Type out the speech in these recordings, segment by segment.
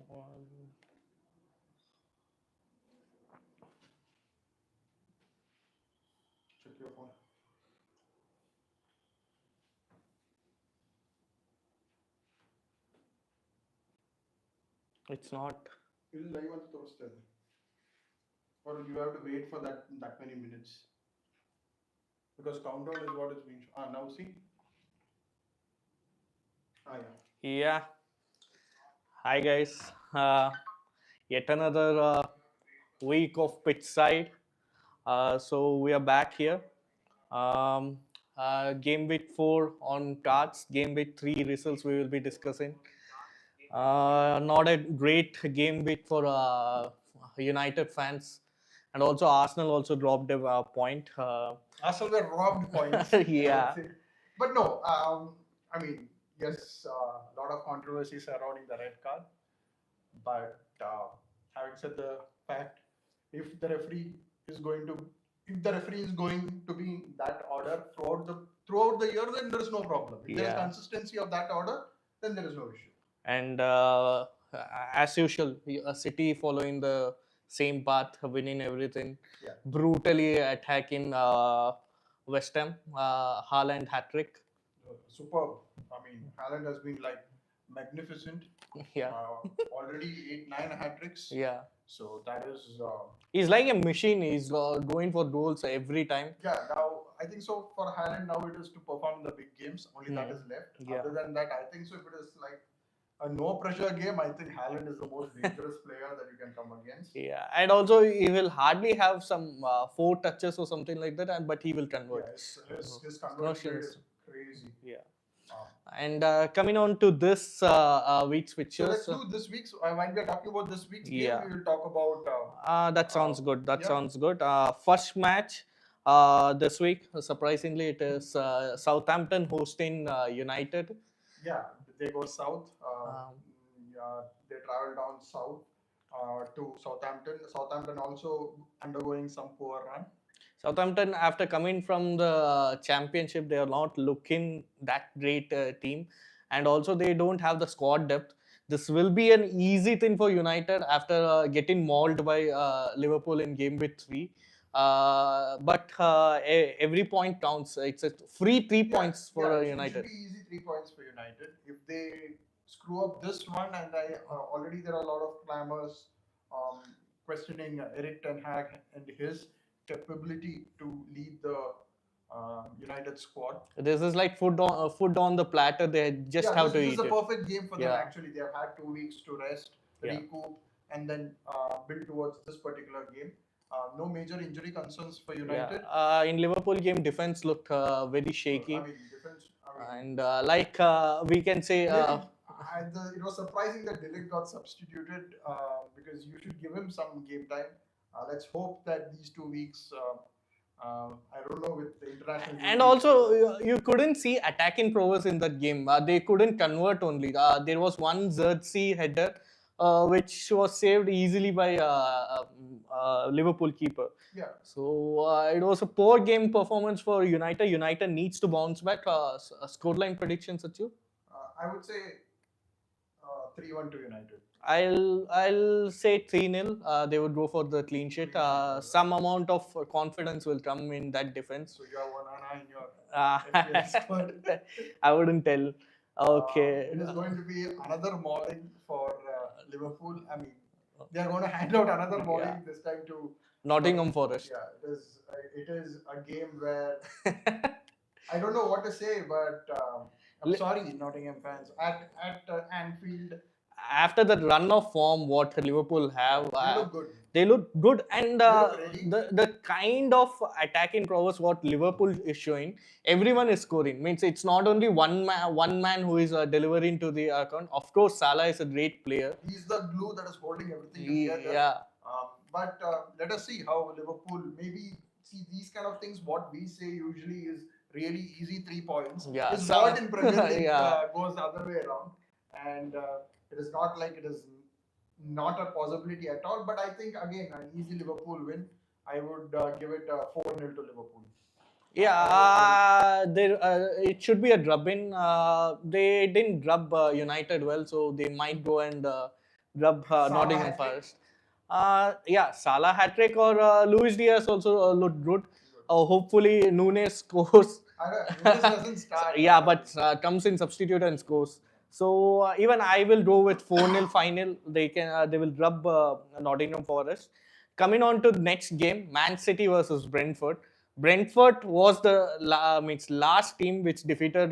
Check your phone. It's not. It is live on Thursday. Or you have to wait for that many minutes. Because countdown is what is being shown. Now see. Yeah. Yeah. Hi guys. Yet another week of pitch side. So we are back here. Um, Game week 4 on cards. Game week 3 results we will be discussing. Not a great game week for United fans, and also Arsenal also dropped a point. Arsenal were robbed points. Yeah. But no, I mean, yes, a lot of controversy surrounding the red card. But having said the fact, if the referee is going to, if the referee is going to be in that order throughout the year, then there is no problem. If there is Yeah. consistency of that order, then there is no issue. And as usual, City following the same path, winning everything, Yeah. brutally attacking West Ham, Haaland hat trick. Superb. I mean, Haaland has been like magnificent. Yeah, Already 8-9 hat tricks. yeah. So that is. He's like a machine. He's going for goals every time. Yeah, now I think so for Haaland now it is to perform in the big games. Only that is left. Yeah. Other than that, I think so if it is like a no pressure game, I think Haaland is the most dangerous player that you can come against. Yeah, and also he will hardly have some 4 touches or something like that, but he will convert. Yeah, his conversion rate is crazy. Yeah. And coming on to this week's So pictures. let's do this week's. While we are talking about this week's Yeah. game, we will talk about. That sounds good. That yeah. sounds good. First match this week, surprisingly, it is Southampton hosting United. Yeah, they go south. Yeah, they travel down south to Southampton. Southampton also undergoing some poor run. Southampton, after coming from the championship, they are not looking that great team, and also they don't have the squad depth. This will be an easy thing for United after getting mauled by Liverpool in game week 3. But every point counts. It's a free 3 points for United. It should be easy 3 points for United. If they screw up this one, and already there are a lot of clamors questioning Eric Ten Hag and his capability to lead the United squad. This is like food on the platter. They just have to eat it. This is a perfect game for them. Yeah. Actually, they have had 2 weeks to rest, recoup, and then build towards this particular game. No major injury concerns for United. Yeah. In Liverpool game, defense looked very shaky. I mean, defense. And we can say. It was surprising that Delict got substituted because you should give him some game time. Let's hope that these 2 weeks. I don't know with the international. And also, you couldn't see attacking prowess in that game. They couldn't convert only. There was one Xerxes header, which was saved easily by Liverpool keeper. Yeah. So it was a poor game performance for United. United needs to bounce back. Scoreline predictions, Sachu? I would say 3-1 to United. I'll say 3-0. They would go for the clean sheet. Some amount of confidence will come in that defense. So you have one Anna in your FPL squad. I wouldn't tell. Okay. It is going to be another mauling for Liverpool. I mean, they are going to hand out another mauling this time to Nottingham Forest. Yeah, it is a game where I don't know what to say, but I'm sorry, Nottingham fans. At Anfield. After that run of form, what Liverpool have, they look good. They look good, and really the kind of attacking prowess what Liverpool is showing, everyone is scoring. Means it's not only one man who is delivering to the account. Of course, Salah is a great player. He's the glue that is holding everything together. Yeah. But let us see how Liverpool maybe see these kind of things. What we say usually is really easy 3 points. Yeah. It's not in Premier League. Goes the other way around, and it is not like it is not a possibility at all. But I think again an easy Liverpool win. I would give it 4-0 to Liverpool. Yeah, it should be a drubbing. They didn't drub United well, so they might go and rub Nottingham hat-trick? Forest. Yeah, Salah hat-trick or Luis Diaz also looked good. Hopefully Nunes scores. Nunes doesn't start. Yeah, but comes in substitute and scores. So even I will go with 4-0 final. They will rub Nottingham Forest. Coming on to the next game, Man City versus Brentford. Brentford was the means last team which defeated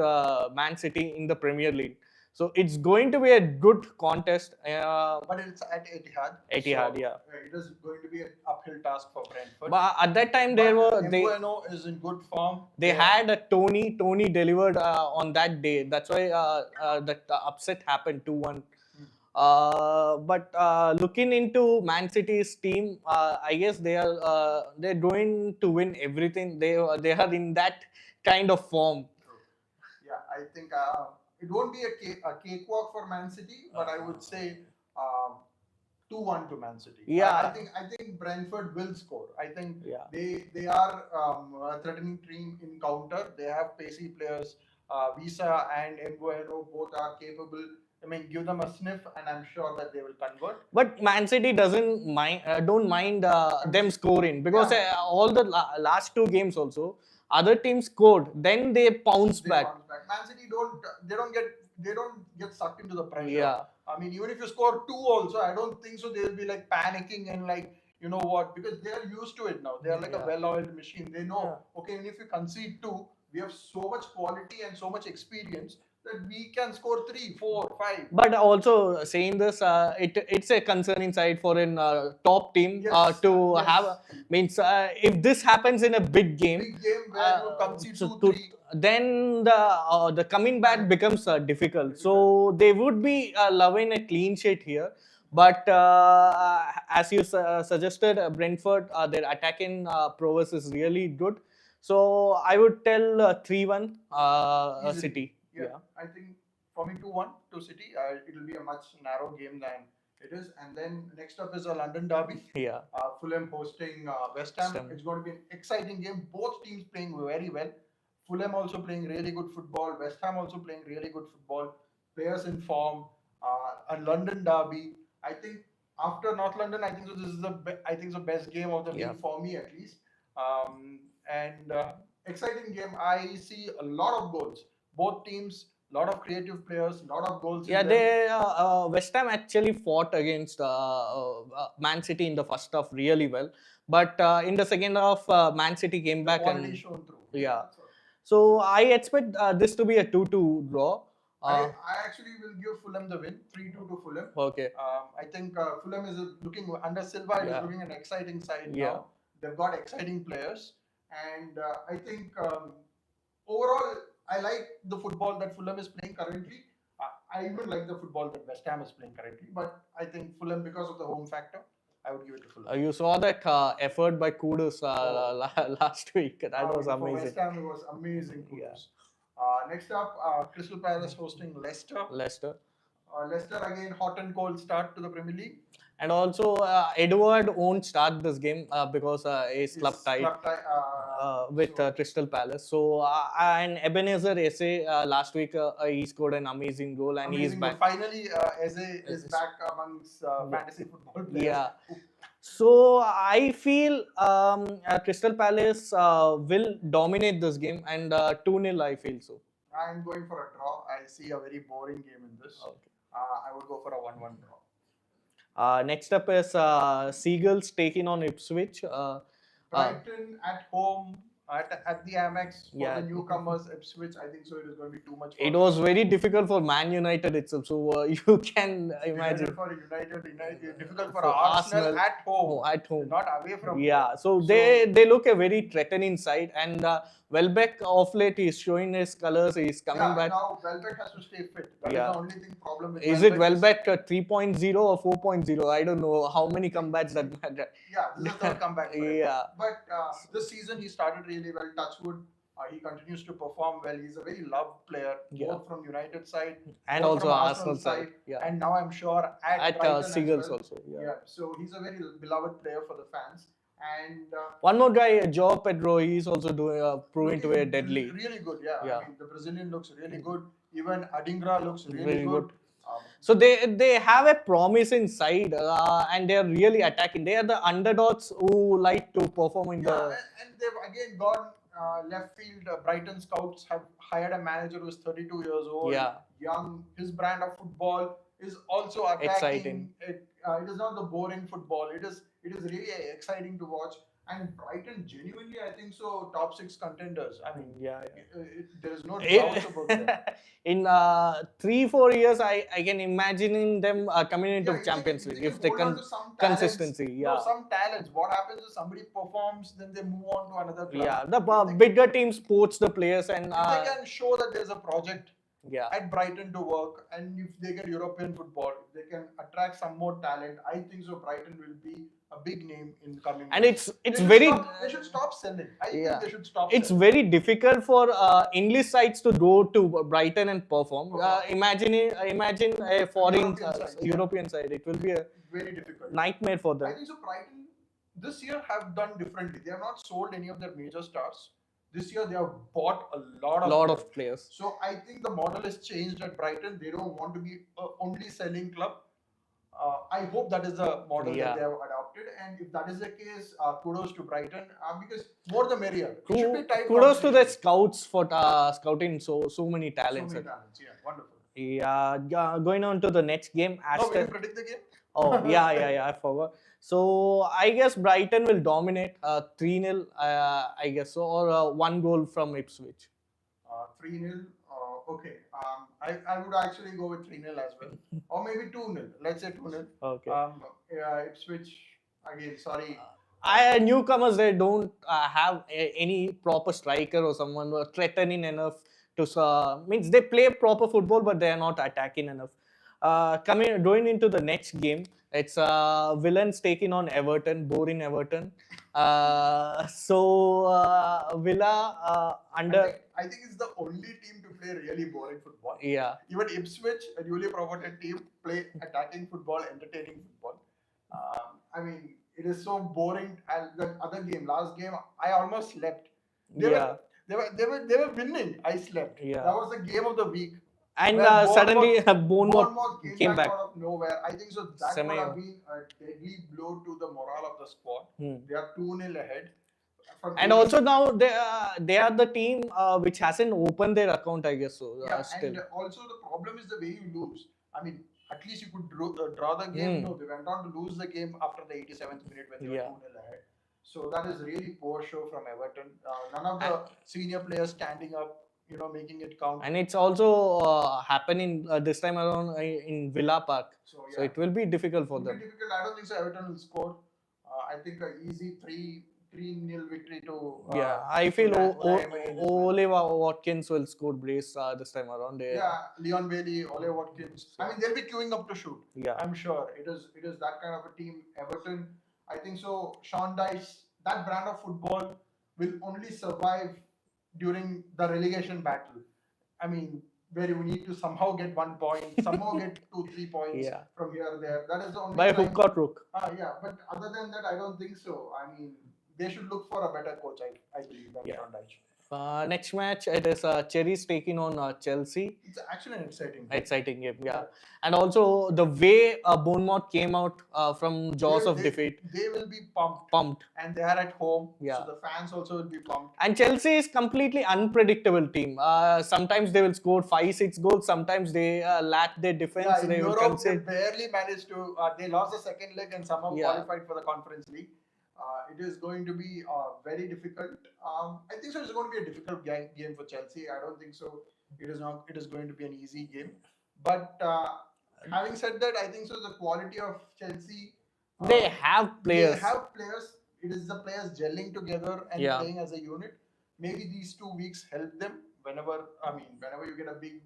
Man City in the Premier League. So it's going to be a good contest. But it's at Etihad. Etihad, so, yeah. It is going to be an uphill task for Brentford. But at that time they Mbeumo is in good form. they had a Tony. Tony delivered on that day. That's why that upset happened 2-1. But looking into Man City's team, I guess they're going to win everything. They are in that kind of form. Yeah, I think it won't be a cakewalk for Man City, but I would say 2-1 to Man City. Yeah. I think Brentford will score. I think Yeah. they are a threatening team in counter. They have pacey players. Visa and Mbeumo both are capable. I mean, give them a sniff, and I'm sure that they will convert. But Man City don't mind them scoring because Yeah. all the last two games also other teams scored, then they bounce They back. bounce back. Man City they don't get sucked into the pressure. Yeah. I mean, even if you score 2 also, I don't think so they'll be like panicking and like, you know what, because they are used to it now. They are like Yeah. a well-oiled machine. They know, okay, and if you concede 2, we have so much quality and so much experience that we can score 3, 4, 5. But also saying this, it's a concerning side for an top team Yes, to yes. have means if this happens in a big game, Big game where you concede so 2, 3. then the coming back becomes difficult. So they would be loving a clean sheet here. But as you suggested, Brentford, their attacking prowess is really good. So I would tell 3-1 Easily. City. Yeah, I think for me 2-1 to City. It will be a much narrow game than it is. And then next up is a London derby. Yeah. Fulham hosting West West Ham. Ham. It's going to be an exciting game. Both teams playing very well. Fulham also playing really good football. West Ham also playing really good football. Players in form. A London derby. I think after North London, I think so. This is the best game of the Yeah. week for me at least. And exciting game. I see a lot of goals. Both teams, lot of creative players, lot of goals. Yeah, in them. they West Ham actually fought against Man City in the first half really well, but in the second half, Man City came The back quality and shown through. yeah. That's all. So I expect this to be a 2-2 draw. I actually will give Fulham the win, 3-2 to Fulham. Okay. I think Fulham is looking under Silva. It is Yeah. looking an exciting side Yeah. now. They've got exciting players, and I think overall I like the football that Fulham is playing currently. I even like the football that West Ham is playing currently, but I think Fulham, because of the home factor, I would give it to Fulham. You saw that effort by Kudus last week. That was For amazing. West Ham, it was amazing. Yeah. Kudus. Next up, Crystal Palace hosting Leicester. Leicester. Leicester again, hot and cold start to the Premier League. And also, Edward won't start this game because he's club tied with Crystal Palace. So, and Ebenezer Eze last week he scored an amazing goal and he's amazing. back. Finally, Eze is back amongst fantasy football players. Yeah. So I feel Crystal Palace will dominate this game and 2-0 I feel so. I'm going for a draw. I see a very boring game in this. Okay. I would go for a 1-1 draw. Next up is Seagulls taking on Ipswich. Brighton at home at the Amex for Yeah. the newcomers Ipswich. I think so. It is going to be too much. It was very difficult for Man United itself. So you can imagine. Difficult for United, difficult for For Arsenal Arsenal. at home. At home. Not away from Yeah, home. so they look a very threatening side, and Welbeck of late is showing his colors. He's coming Yeah, back. now Welbeck has to stay fit. That is Yeah. the only problem with Is it Welbeck 3.0 or 4.0? I don't know how many comebacks that. Yeah, this is the third comeback for him. Yeah. But this season he started really well. Touchwood, he continues to perform well. He's a very loved player, Yeah. both from United side And both also from Arsenal side. Yeah. and now I'm sure at At Brighton as Seagulls well. also. Yeah. Yeah, so he's a very beloved player for the fans. And One more guy, Joao Pedro, he's also doing proving to be looking deadly. Really good, yeah. Yeah. I mean, the Brazilian looks really good. Even Adingra looks really Very good. good. So they have a promise inside, and they are really attacking. They are the underdogs who like to perform in Yeah, the. and they've again gone left field. Brighton scouts have hired a manager who's 32 years old, Yeah. young. His brand of football is also attacking. Exciting. It is not the boring football. It is really exciting to watch. And Brighton, genuinely, I think so. Top six contenders. I mean, Yeah. there is no doubts about that. In 3-4 years, I can imagine them coming into Yeah, if Champions they League can if they hold on can to some talents, consistency. no, Yeah. some talents. What happens is somebody performs, then they move on to another club. Yeah, the If they- bigger teams poach the players and if they can show that there's a project yeah. at Brighton to work, and if they get European football, if they can attract some more talent, I think so. Brighton will be a big name in coming. And years. it's They should very stop- they should stop selling. I Yeah. think they should stop. it's selling. very difficult for English sides to go to Brighton and perform. Imagine a foreign European side, yeah. European side. It will be a Very difficult. nightmare for I them. think so. Brighton this year have done differently. They have not sold any of their major stars. This year they have bought a lot of Players. So I think the model has changed at Brighton. They don't want to be only selling club. I hope that is the model Yeah. that they have adopted, and if that is the case, kudos to Brighton because more the merrier. It should be tight Kudos to the competition. scouts for scouting so many So talents. many talents. Yeah, wonderful. Yeah, going on to the next game, No, will you Aston. predict the game? Oh, yeah, I forgot. So I guess Brighton will dominate 3-0, I guess so, or 1 goal from Ipswich. 3-0. Okay. I would actually go with 3-0 as well, or maybe 2-0. Let's say 2-0. Okay. Ipswich again. Sorry. Newcomers, they don't have any proper striker or someone who are threatening enough to means they play proper football, but they are not attacking enough. Going into the next game, it's Villains taking on Everton, boring Everton. Villa under I think it's the only team to play really boring football. yeah. Even Ipswich, a newly promoted team, play attacking football, entertaining football. I mean, it is so boring. And the other game, last game, I almost slept. They Yeah. They were winning. I slept. Yeah. That was the game of the week. And Where suddenly Bournemouth Bournemouth came came back back. out of nowhere. I think so. That would Semedo. have been a deadly blow to the morale of the squad. Hmm. They are 2-0 ahead. From And 80 also now they are the team which hasn't opened their account, I guess so. Yeah, Still. and also the problem is the way you lose. I mean, at least you could draw the game. No, they went on to lose the game after the 87th minute when they were 2-0 ahead. So that is really poor show from Everton. None of the senior players standing up, making it count. And it's also happening this time around in Villa Park. So So it will be difficult for It will them. be difficult. I don't think so. Everton will score. I think an easy 3-0 victory to. Yeah, I feel Unai Emery in this match. Ole Watkins will score brace this time around. Yeah, Leon Bailey, Ole Watkins. I mean, they'll be queuing up to shoot. Yeah. I'm sure it is that kind of a team. Everton, I think so. Sean Dyche, that brand of football will only survive during the relegation battle. I mean, where you need to somehow get 1 point, somehow get 2-3 points Yeah. from here or there. That is the only By time- hook or crook. Yeah, but other than that, I don't think so. I mean, they should look for a better coach. I believe than Yeah. Sean Dyche. Next match, it is Cherries taking on Chelsea. It's actually an exciting game. Exciting game, yeah. And also the way Bournemouth came out from jaws of defeat, They will be pumped. pumped. And they are at home, Yeah. so the fans also will be pumped. And Chelsea is completely unpredictable team. Sometimes they will score 5-6 goals. Sometimes they lack their defense. Yeah, in they will Europe, they concede. barely managed to. They lost the second leg and somehow Yeah. qualified for the Conference League. It is going to be very difficult. I think so. It's going to be a difficult game for Chelsea. I don't think so. It is not. It is going to be an easy game. But having said that, I think so. The quality of Chelsea. They have players. They have players. It is the players gelling together and Yeah. playing as a unit. Maybe these 2 weeks help them. Whenever you get a big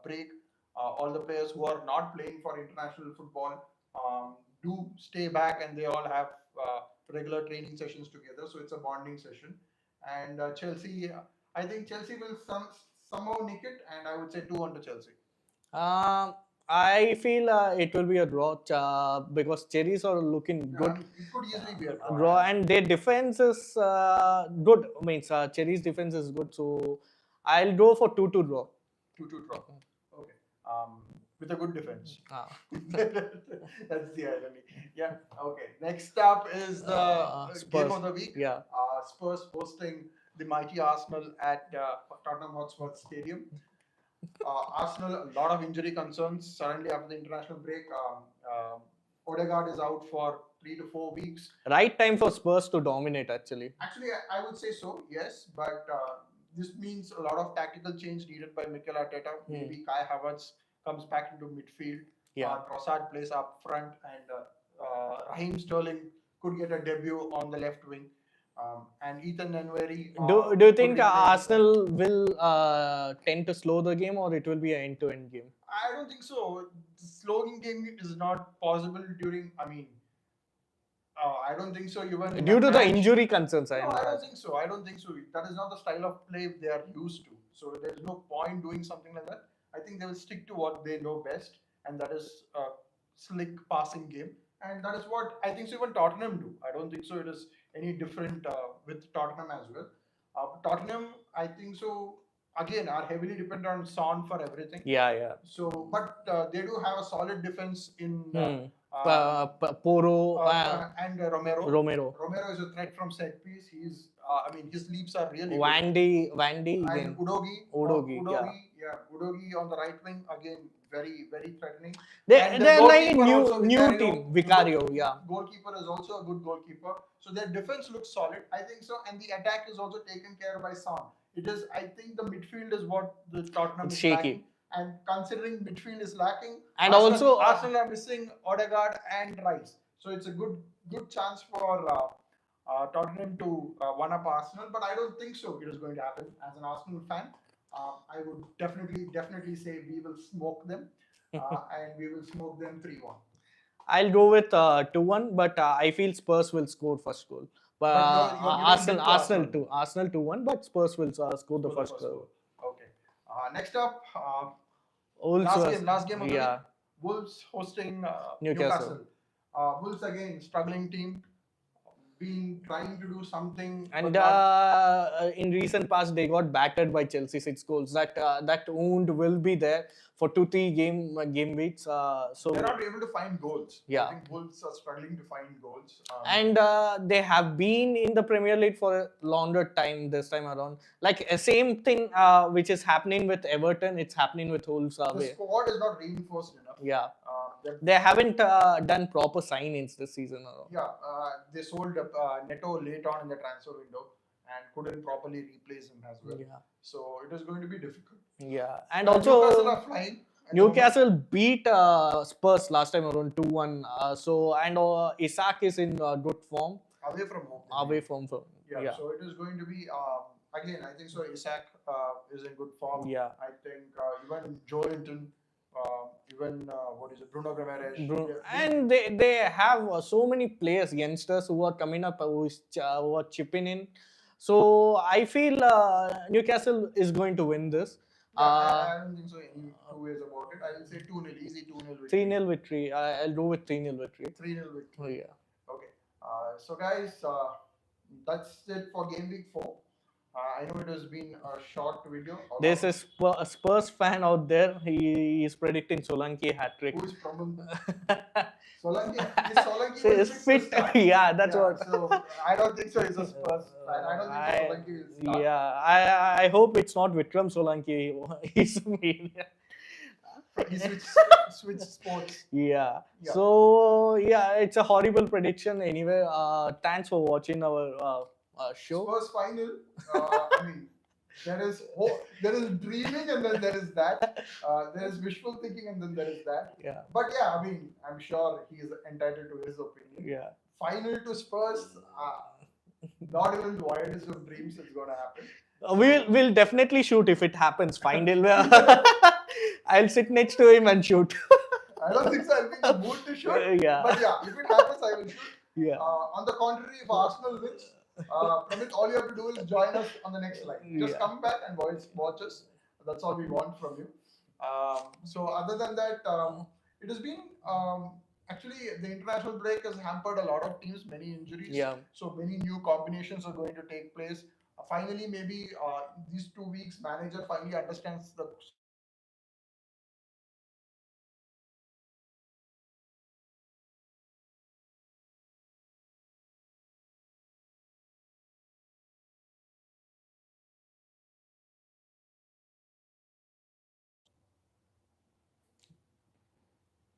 break, all the players who are not playing for international football do stay back, and they all have regular training sessions together. So it's a bonding session. And Chelsea, I think Chelsea will somehow nick it, and I would say 2-1 to Chelsea. I feel it will be a draw because Cherries are looking good. It could easily be a Draw, and their defense is good. Means Cherries' defense is good, so I'll go for 2-2 draw. 2-2 draw. Okay. with a good defense. Ah. That's the irony. Yeah. Okay. Next up is the game Spurs. of the week. Yeah. Spurs hosting the mighty Arsenal at Tottenham Hotspur Stadium. Arsenal, a lot of injury concerns suddenly after the international break. Odegaard is out for 3 to 4 weeks. Right time for Spurs to dominate, actually. Actually, I would say so, yes, but this means a lot of tactical change needed by Mikel Arteta. Maybe Kai Havertz comes back into midfield. Yeah. Trossard plays up front, and Raheem Sterling could get a debut on the left wing. And Ethan Nwaneri. Do you think could replace- Arsenal will tend to slow the game, or it will be an end-to-end game? I don't think so. The slowing game is not possible during. I mean, I don't think so. Even in Due a to the match. injury concerns, No, I don't think so. I don't think so. That is not the style of play they are used to. So there's no point doing something like that. I think they will stick to what they know best, and that is a slick passing game. And that is what I think so even Tottenham do. I don't think so it is any different with Tottenham as well. Tottenham, I think so, again, are heavily dependent on Son for everything. Yeah, yeah. So, but they do have a solid defense in Poro and Romero. Romero. Romero is a threat from set piece. He's, I mean, his leaps are really good. Vandy And again. Udogi. Udogi, Udogi on the right wing, again, very, very threatening. They're And the like a goalkeeper also, new Vicario. team, Vicario. Yeah. Goalkeeper is also a good goalkeeper. So their defense looks solid, I think so. And the attack is also taken care by Son. It is, I think, the midfield is what the Tottenham It's is shaky. lacking. And considering midfield is lacking, And Arsenal, also- Arsenal are missing Odegaard and Rice. So it's a good chance for Tottenham to one up Arsenal. But I don't think so. It is going to happen. As an Arsenal fan, I would definitely say we will smoke them, and we will smoke them 3-1. I'll go with 2-1, but I feel Spurs will score first goal. But But you're giving Arsenal, it to Arsenal Arsenal. 2, Arsenal 2-1, but Spurs will score the For first first goal. Okay. Next up, Wolves last game of the yeah. week. Wolves hosting Newcastle. Newcastle. Wolves again struggling team, trying to do something. And but not- in recent past, they got battered by Chelsea 6 goals. That wound will be there for 2-3 game weeks. So they're not able to find goals. Yeah. I think Wolves are struggling to find goals. and they have been in the Premier League for a longer time this time around. Like same thing which is happening with Everton, it's happening with Wolves. the squad is not reinforced enough. Yeah, They're- they haven't done proper signings this season around. Yeah, they sold Neto late on in the transfer window and couldn't properly replace him as well. Yeah, So it is going to be difficult. yeah, and Newcastle also are flying. at the Newcastle beat Spurs last time around 2-1. So and Isaac is in good form moment, away from home. away from Yeah, so it is going to be again. I think so. Isaac is in good form. yeah. I think even Joelinton, even what is it, Bruno Guimaraes. And they have so many players, youngsters who are coming up, who are chipping in. So I feel Newcastle is going to win this. I don't think so. Any two ways about it. I will say 2-0, easy 2-0 victory. 3-0 victory. I'll go with 3-0 victory. 3-0 victory. Oh, yeah. Okay. So guys, that's it for game week 4. I know it has been a short video. There's a Spurs fan out there. He is predicting Solanke hat-trick. Who is from Solanke? Is Solanke So even it's fit to fit. start? Yeah, that's Yeah, what. So I don't think so. He's a Spurs fan. I don't think Solanke will start. Yeah, I hope it's not Vikram Solanke. He's mean. He switched sports. Yeah. Yeah. So yeah, it's a horrible prediction. Anyway, thanks for watching our show. Spurs final. I mean, there is hope, there is dreaming, and then there is that. There is wishful thinking, and then there is that. Yeah. But yeah, I mean, I'm sure he is entitled to his opinion. Yeah. Final to Spurs. Not even the wildest of dreams is going to happen. We'll definitely shoot if it happens. Final. I'll sit next to him and shoot. I don't think so. I'll be in the mood to shoot. Yeah. But yeah, if it happens, I will shoot. Yeah. On the contrary, if Arsenal wins, Pramit, all you have to do is join us on the next slide. Just Yeah. come back and watch us. That's all we want from you. So other than that, it has been actually the international break has hampered a lot of teams, many injuries. Yeah. So many new combinations are going to take place. Finally, maybe these 2 weeks, manager finally understands the